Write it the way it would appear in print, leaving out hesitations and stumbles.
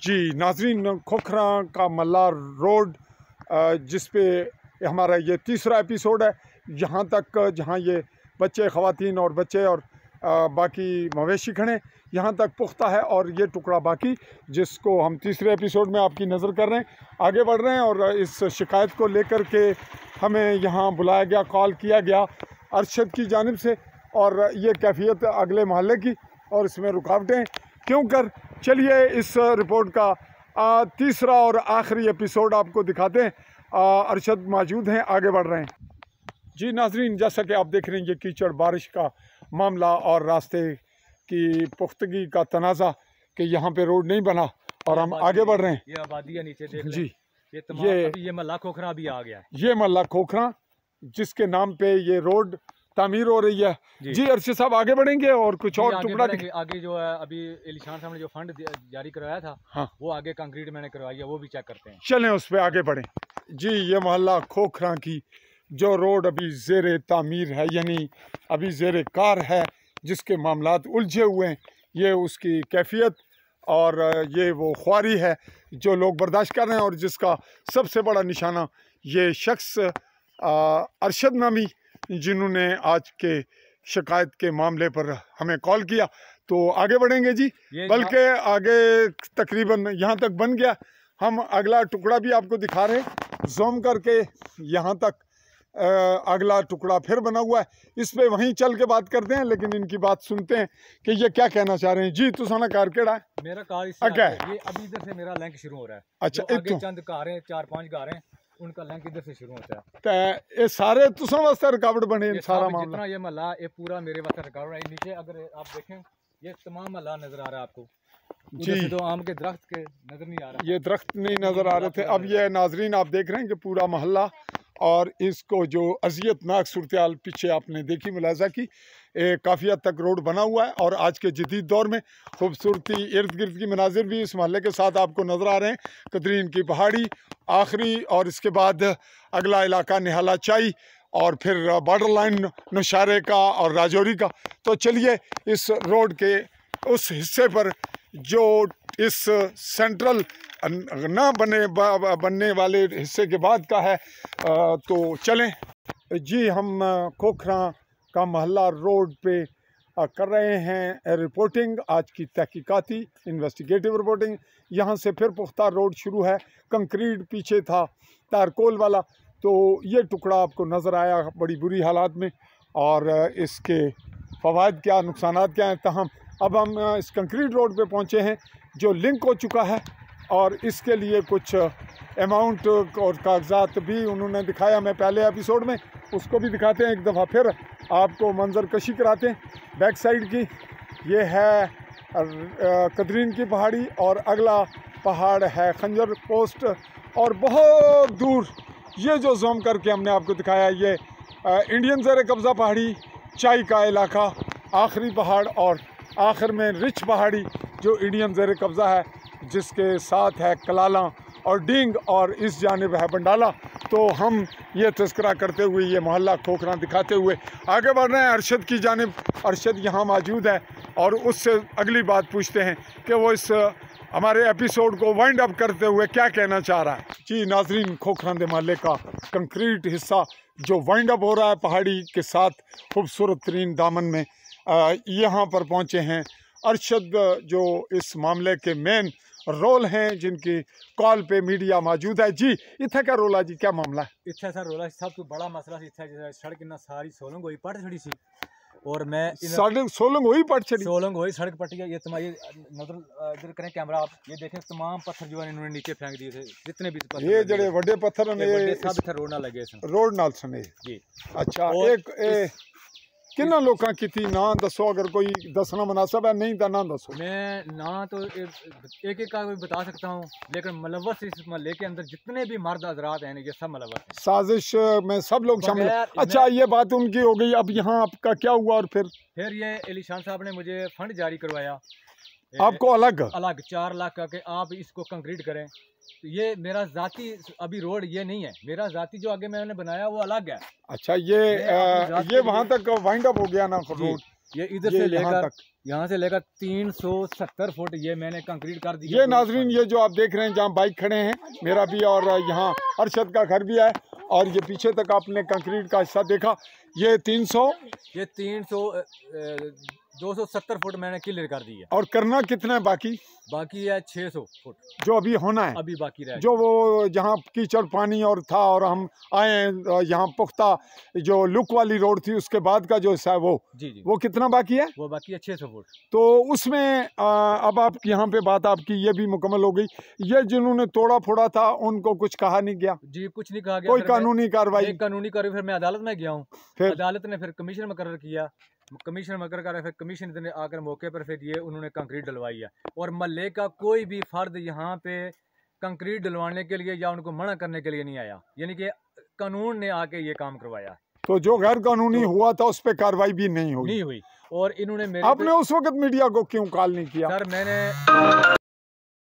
जी नाजरीन, खोखरा का मल्ला रोड जिस पे हमारा ये तीसरा एपिसोड है, यहाँ तक जहाँ ये बच्चे, ख़वातीन और बच्चे और बाकी मवेशी खड़े, यहाँ तक पुख्ता है और ये टुकड़ा बाकी, जिसको हम तीसरे एपिसोड में आपकी नज़र कर रहे हैं। आगे बढ़ रहे हैं और इस शिकायत को लेकर के हमें यहाँ बुलाया गया, कॉल किया गया अरशद की जानिब से, और ये कैफियत अगले मोहल्ले की और इसमें रुकावटें क्यों कर। चलिए इस रिपोर्ट का तीसरा और आखिरी एपिसोड आपको दिखाते हैं। अरशद मौजूद हैं, आगे बढ़ रहे हैं। जी नाजरीन, जैसा कि आप देख रहे हैं, ये कीचड़ बारिश का मामला और रास्ते की पुख्तगी का तनाज़ा कि यहाँ पे रोड नहीं बना और हम आगे बढ़ रहे हैं। ये आबादी है नीचे देख जी, ये मल्ला खोखरा भी आ गया है। ये मल्ला खोखरा जिसके नाम पे ये रोड तामीर हो रही है। जी अरशद साहब, आगे बढ़ेंगे और कुछ और टुकड़ा आगे जो है अभी इलिशान साहब ने जो फंड जारी करवाया था, हाँ, वो आगे कंक्रीट मैंने करवाई है, वो भी चेक करते हैं। चलें उस पर आगे बढ़ें। जी, ये मोहल्ला खोखरा की जो रोड अभी ज़ेर तामीर है, यानी अभी ज़ेर कार है, जिसके मामलात उलझे हुए हैं, ये उसकी कैफियत और ये वो ख्वारी है जो लोग बर्दाश्त कर रहे हैं, और जिसका सबसे बड़ा निशाना ये शख्स अरशद नामी, जिन्होंने आज के शिकायत के मामले पर हमें कॉल किया। तो आगे बढ़ेंगे जी, बल्कि आगे तकरीबन यहाँ तक बन गया। हम अगला टुकड़ा भी आपको दिखा रहे हैं, जूम करके यहाँ तक अगला टुकड़ा फिर बना हुआ है। इस पे वहीं चल के बात करते हैं, लेकिन इनकी बात सुनते हैं कि ये क्या कहना चाह रहे हैं। जी, तुसाना कार केड़ा है? मेरा कार क्या है? ये अभी इधर से मेरा लिंक शुरू हो रहा है। अच्छा, आगे चंद कार हैं, 4-5 कार हैं, उनका लिंक इधर से शुरू होता है। तो ये सारे तुसा वास्ते रुकावट बने, सारा मामला जितना ये महल्ला, ये पूरा मेरे वास्ते रुकावट है। नीचे अगर आप देखें, ये तमाम महल्ला नजर आ रहा है आपको। जी, तो आम के दरख्त के नजर नहीं आ रहा, ये दरख्त नहीं नजर आ रहे थे। अब ये नाजरीन आप देख रहे हैं कि पूरा मोहल्ला और इसको जो अजियतनाक सूरत पीछे आपने देखी, मुलाजा की, काफ़ी हद तक रोड बना हुआ है। और आज के जदीद दौर में खूबसूरती, इर्द गिर्द की मनाजिर भी इस मोहल्ले के साथ आपको नज़र आ रहे हैं। कतरीन की पहाड़ी आखिरी, और इसके बाद अगला इलाका निहाला चाई, और फिर बॉर्डर लाइन नौशारे का और राजौरी का। तो चलिए इस रोड के उस हिस्से पर जो इस सेंट्रल ना बनने वाले हिस्से के बाद का है, तो चलें। जी, हम खोखरा का मोहल्ला रोड पे कर रहे हैं रिपोर्टिंग, आज की तहकीकाती इन्वेस्टिगेटिव रिपोर्टिंग। यहाँ से फिर पुख्ता रोड शुरू है, कंक्रीट पीछे था तारकोल वाला। तो ये टुकड़ा आपको नज़र आया बड़ी बुरी हालात में, और इसके फ़वाइद क्या, नुकसानात क्या हैं। तहम अब हम इस कंक्रीट रोड पे पहुँचे हैं जो लिंक हो चुका है, और इसके लिए कुछ अमाउंट और कागजात भी उन्होंने दिखाया। मैं पहले एपिसोड में उसको भी दिखाते हैं, एक दफ़ा फिर आपको मंजर कशी कराते हैं बैक साइड की। ये है कदरीन की पहाड़ी, और अगला पहाड़ है खंजर पोस्ट, और बहुत दूर ये जो जूम करके हमने आपको दिखाया, ये इंडियन ज़ेर कब्ज़ा पहाड़ी, चाई का इलाका, आखिरी पहाड़, और आखिर में रिच पहाड़ी जो इंडियन ज़ेर कब्ज़ा है, जिसके साथ है कलाला और डींग, और इस जानिब है बंडाला। तो हम ये तस्करा करते हुए, ये मोहल्ला खोखरा दिखाते हुए आगे बढ़ रहे हैं अरशद की जानिब। अरशद यहाँ मौजूद है और उससे अगली बात पूछते हैं कि वो इस हमारे एपिसोड को वाइंड अप करते हुए क्या कहना चाह रहा है। जी नाजरीन, खोखरा दे मोहल्ले का कंक्रीट हिस्सा जो वाइंड अप हो रहा है पहाड़ी के साथ खूबसूरत तरीन दामन में, यहाँ पर पहुँचे हैं अरशद, जो इस मामले के मेन रोल हैं, जिनकी कॉल पे मीडिया मौजूद है। जी, इतना क्या रोल है जी, क्या मामला है? इतना सर रोला सब तो बड़ा मसला इतना सड़क इतना सारी सोलंग हुई पट छड़ी सी, और मैं सोलंग हुई पट छड़ी, सोलंग हुई सड़क पट गया। ये तुम्हारी नजर इधर करें कैमरा आप, ये देखें तमाम पत्थर जो है इन्होंने नीचे फेंक दिए थे, जितने भी पत्थर, ये जड़े बड़े पत्थर ने सब इधर रोड ना लगे, रोड नाल सने जी। अच्छा, एक किन्ना लोकां की थी ना दसो, अगर कोई दसना मुनासिब है, नहीं तो ना दसो। मैं ना तो एक का बता सकता हूँ, लेकिन मुलव्वस इस महल्ले के अंदर जितने भी मर्द हजरात हैं, ये सब मुलव्वस, साजिश में सब लोग शामिल हैं। अच्छा, ये बात उनकी हो गई। अब यहाँ आपका क्या हुआ? और फिर ये इलिशान साहब ने मुझे फंड जारी करवाया, आपको अलग 4 लाख का, कि आप इसको कंक्रीट करें। तो ये मेरा जाती अभी रोड ये नहीं है, मेरा जाती जो आगे मैंने बनाया वो अलग है। अच्छा, ये वहाँ तक वाइंड अप हो गया ना रोड? ये इधर से लेकर यहाँ से लेकर 370 फुट ये मैंने कंक्रीट कर दिया। ये नाजरीन ये जो आप देख रहे हैं जहाँ बाइक खड़े हैं मेरा भी और यहाँ अरशद का घर भी है और ये पीछे तक आपने कंक्रीट का हिस्सा देखा। ये 270 फुट मैंने क्लियर कर दी है। और करना कितना है बाकी है 600 फुट जो अभी होना है, अभी बाकी रह जो वो जहाँ कीचड़ पानी और था और हम आए हैं यहाँ पुख्ता जो लुक वाली रोड थी उसके बाद का जो हिस्सा है वो जी वो कितना बाकी है? वो बाकी है 600 फुट। तो उसमें अब आप यहाँ पे बात आपकी ये भी मुकम्मल हो गई। ये जिन्होंने तोड़ा फोड़ा था उनको कुछ कहा नहीं गया? जी कुछ नहीं कहा गया, कोई कानूनी कार्रवाई फिर मैं अदालत में गया हूँ, अदालत ने फिर कमीशन मुकर्रर किया, कमीशन मकर कर फिर कमीशन ने आकर मौके पर फिर ये उन्होंने कंक्रीट डलवाई है। और महल्ले का कोई भी फर्द यहाँ पे कंक्रीट डलवाने के लिए या उनको मना करने के लिए नहीं आया, यानी कि कानून ने आके ये काम करवाया। तो जो गैर कानूनी हुआ था उस पर कार्रवाई भी नहीं हुई और इन्होंने आपने उस वक्त मीडिया को क्यों कॉल नहीं किया? सर मैंने